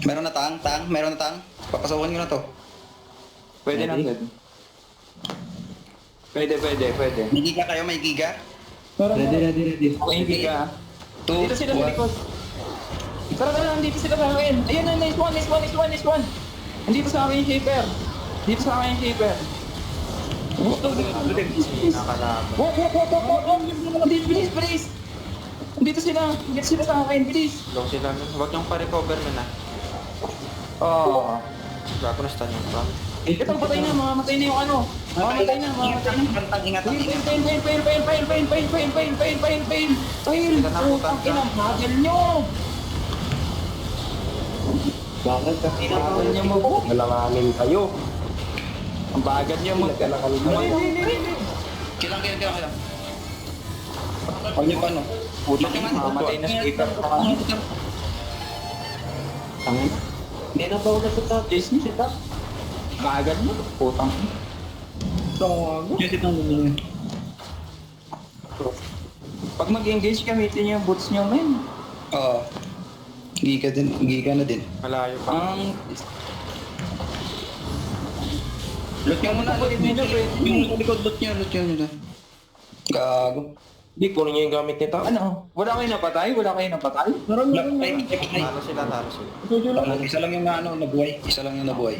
Meron na tang, meron na tang. Papasukin ko na to. Pwede na, Ready? Ted. Pwede. May giga kayo, may giga. Ready. Okay, hindi ka. 2, Dito sila sa likod. Tara, nandito sila sa akin. Ayun na, nice one. Nandito sa akin yung shaper. Dito sa akin yung shaper. Nakalaban. Walk. Bilis. Dito sila sa akin, bilis. Long sila. Huwag niyong pa-recover mo na. Oh. Bago na stun yung pump. Ito, patay na, mamamatay na yung ano. Mamamatay na. Ingat. Fail. Putang ina, bagal nyo. Bakit? Bagal nyo mo. Malanganin kayo. Ang bagal nyo mo. Kilang. Huwag niyo pa, no? Putang ina, mamamatay na shaper. Tangin. Hindi na ba ako sa top? Jason, sit up. Bagal mo. Putang ina. Just itong gumawa. Pag mag-engage, gamitin nyo yung boots nyo, men. Oo. Giga na din. Malayo pa. Ang... Loot nyo muna, yung likod loot nyo. Gago. Hindi, kunin niyo yung gamit nito. Ano? Wala kayo napatay? Talo sila. Solo lang. Isa lang yung nabuhay.